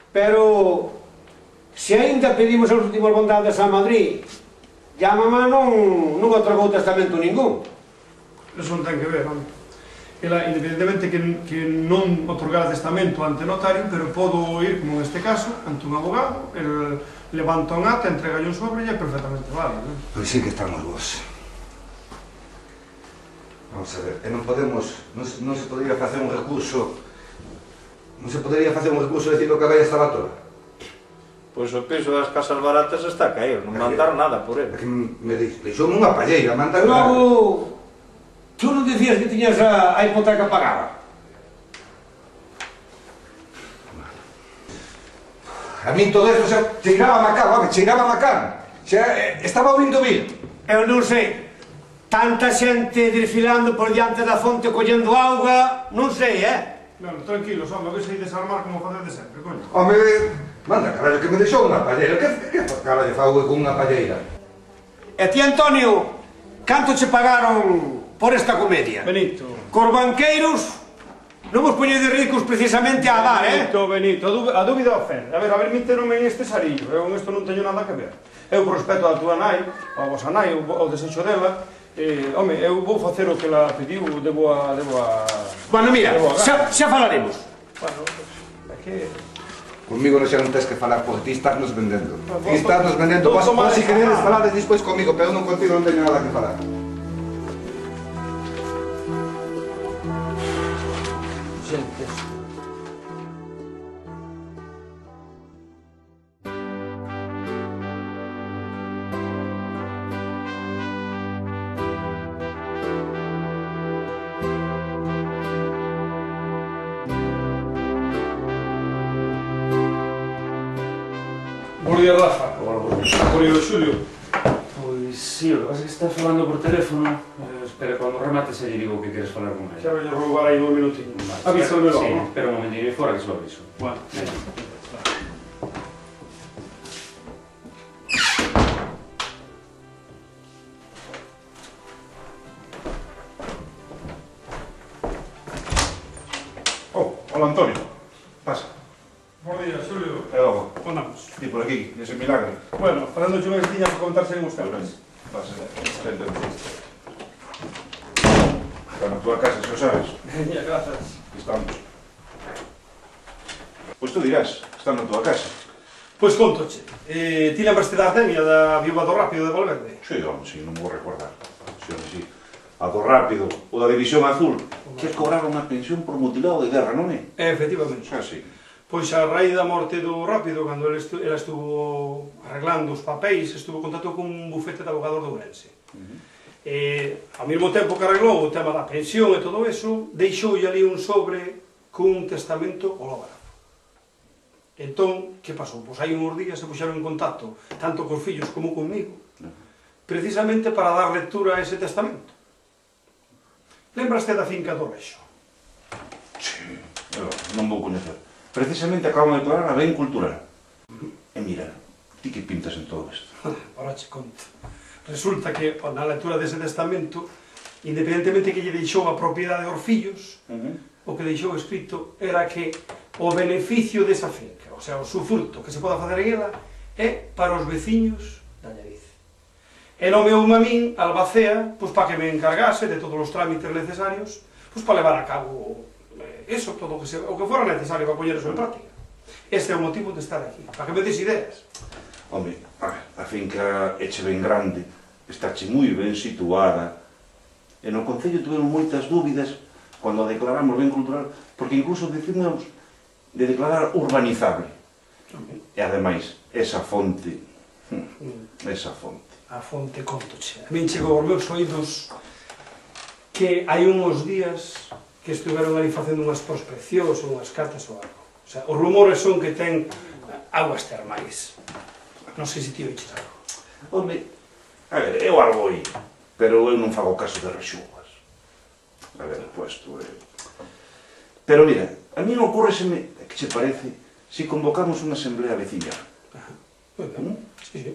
Pero, se ainda pedimos as últimas bondades a Madrid, e a mamá non otorgou testamento ningún. Eso non ten que ver, home. Ela, independentemente que non otorgara testamento ante notario, pero podo ir, como neste caso, ante un abogado, el levanta un acta, entrega un sobre e é perfectamente válido. Pois sí que estamos vos. Vamos a ver, non podemos, non se podría facer un recurso, non se podría facer un recurso dicindo que a vella estaba toda. Pois o piso das casas baratas está a caer, non mandaron nada por ele. É que me deixoume unha palleira, mandaron... Logo, tú non dicías que tiñas a hipoteca pagada? A min todo eso xa cheiraba a macán, home, cheiraba a macán. Xa estaba ouvindo vir. Eu non sei. Tanta xente desfilando por diante da fonte collendo auga, non sei, Bueno, tranquilos, home, que sei desarmar como facer de sempre, coño. Home, manda, carallo, que me deixou unha palleira. Que carallo fago con unha palleira? E ti, Antonio, canto che pagaron por esta comedia? Benito. Cos banqueiros non vos poñedes ricos precisamente a dar, Benito, a dúbida ofende. A ver, míterome en este sarillo, eu con isto non teño nada que ver. Eu, por respeto á tua nai, a vosa nai, ao desexo dela, home, eu vou facer o que ela pediu, debo a... Bueno, mira, xa falaremos. Bueno, é que... Conmigo xa non tens que falar, porque ti estás nos vendendo. Ti estás nos vendendo. Vos si queredes falar despois comigo, pero eu non contigo non teño nada que falar. Xentes. Bos días, Rafa. Por ido, Xulio. Pois sí, o que pasa é que está falando por teléfono. Espera, cando remate se lle digo que queres falar con ele. Xa veño roubar aí 2 minutiños. Avísame logo, sí, non? espera un momentinho fora que se lo aviso. Bueno, Hola, Antonio. Pasa. bos días, Xulio. E logo, Andamos. di por aquí, ese milagre. Bueno, falando unha vestiña para contarse en os cartas. Pasa, vente. Está na tua casa, se o sabes. Veña, grazas. Aquí estamos. Pois tú dirás, está na tua casa. Pois contoche. Ti lembraste da Artemia, da viúva do Rápido de Valverde? Sí, home, sí, non vou recordar. Sí, home, sí. A do Rápido, o da División Azul, que cobraron unha pensión por mutilado de guerra, non é? Efectivamente. Xa, sí. Pois a raíz da morte do Rápido, cando ela estuvo arreglando os papéis, estuvo en contacto con un bufete de abogados de Ourense. Ao mesmo tempo que arreglou o tema da pensión e todo eso, deixoulle ali un sobre cun testamento hológrafo. Entón, que pasou? Pois hai uns días se puxeron en contacto, tanto cos fillos como comigo, precisamente para dar lectura a ese testamento. Lembraste da finca do Rexo? Sí, eu non vou coñecer. Precisamente acabo de declarar a ben cultural. E mira, ti que pintas en todo isto? Ahora che conto. Resulta que, na lectura dese testamento, independentemente que lle deixou a propiedade aos fillos, o que deixou escrito era que o beneficio desa finca, o sea, o sufruto que se poda facer en ela, é para os veciños da Allariz. E nomeoume a min, Albacea, pois para que me encargase de todos os trámites necesarios, pois para levar a cabo eso, todo o que fora necesario para poñer eso en práctica. Este é o motivo de estar aquí, para que me des ideas. Home, a finca eche ben grande, estáche moi ben situada, e no Concello tuveron moitas dúbidas cando a declaramos ben cultural, porque incluso decidimos de declarar urbanizable. E ademais, esa fonte, A fonte contoche. A min chegou aos meus oídos que hai uns días que estiveron ali facendo unhas prospeccións ou unhas cartas ou algo. O sea, os rumores son que ten aguas termais. Non sei se ti oiches algo. Home, a ver, eu algo oí, pero eu non fago caso de rexúas. A ver, puesto, Pero mira, a mí non ocurreseme, que che parece, se convocamos unha asamblea veciñal. Sí, sí.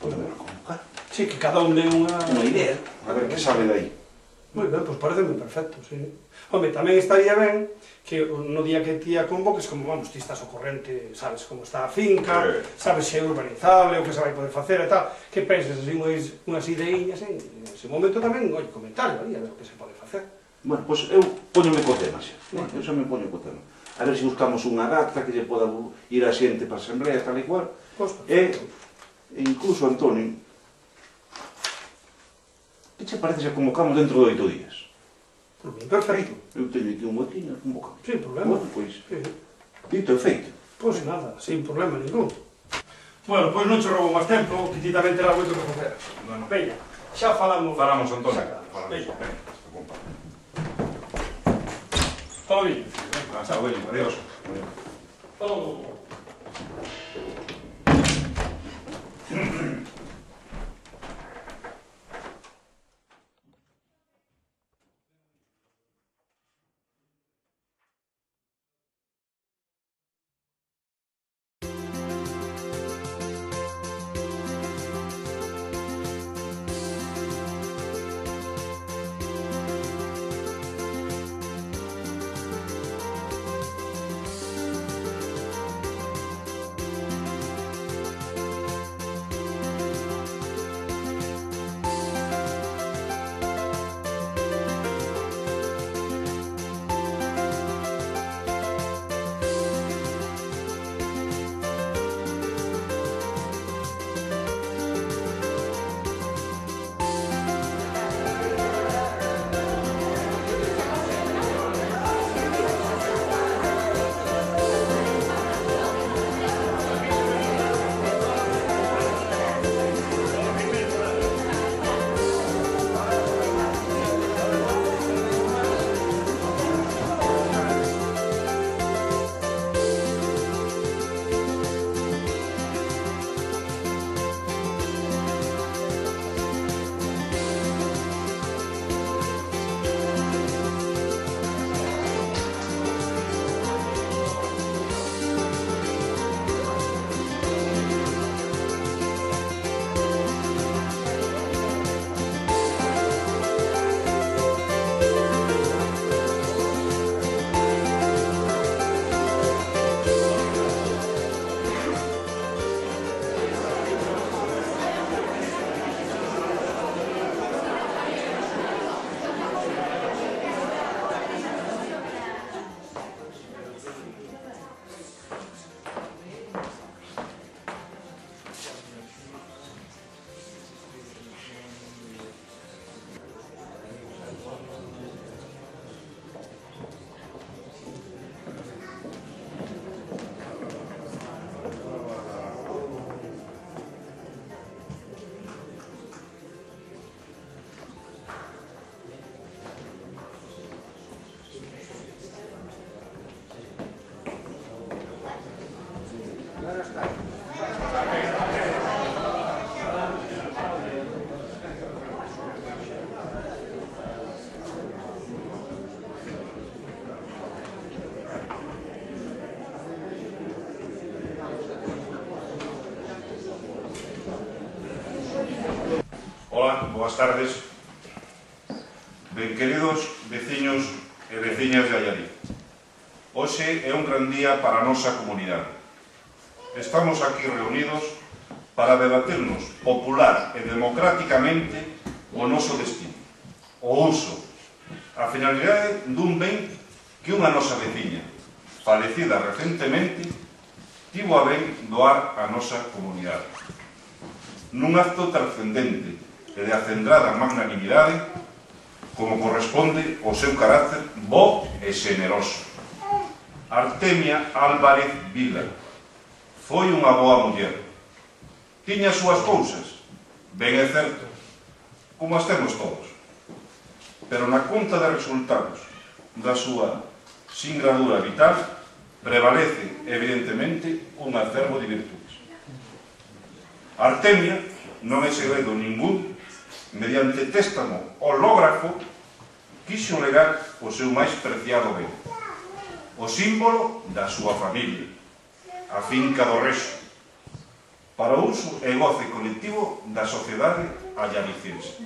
Podemos convocar. Sí, que cada un dé unha idea, a ver que sale de aí. Moi ben, pois pareceme perfecto, sí. Home, tamén estaría ben que no día que ti a convoques, como, vamos, ti estás ao corrente, sabes como está a finca, sabes se é urbanizable, o que se vai poder facer e tal, que penses así unhas ideiñas, en ese momento tamén, oi, comentario ali, a ver o que se pode facer. Bueno, pois eu poñome co tema, xa. Eu xa me poño co tema. A ver se buscamos unha data que lle poda ir a xente para a asamblea, tal e cual. E, incluso, Antonio, que che parece se convocamos dentro de 8 días? Por mí, perfecto. Eu teño aquí un huequinho, convocamos. Sin problema. Bueno, pois, Sí. dito e feito. Pois nada, sin problema ningún. Bueno, pois non che roubo máis tempo, que ti tamén terá moito que facer. Bueno. Veña, xa falamos. Falamos, Antonio. Falamos. Veña. Venga, Todo bien. chao, veño, adiós. Todo. Boas tardes. Ben queridos veciños e veciñas de Allariz. Hoxe é un gran día para a nosa comunidade. Estamos aquí reunidos para debatirnos popular e democráticamente o noso destino, o uso, a finalidade dun ben que unha nosa veciña, falecida recentemente, tivo a ben doar a nosa comunidade. Nun acto trascendente e de acendrada magnanimidade, como corresponde ao seu carácter bo e xeneroso. Artemia Álvarez Vila foi unha boa muller. Tiña as súas cousas, ben é certo, como as temos todos. Pero na conta de resultados da súa singradura vital prevalece, evidentemente, un acervo de virtudes. Artemia, non é segredo ningún, mediante téstamo hológrafo, quixo legar o seu máis preciado ben, o símbolo da súa familia, a finca do Rexo, para o uso e goce colectivo da sociedade allaricense.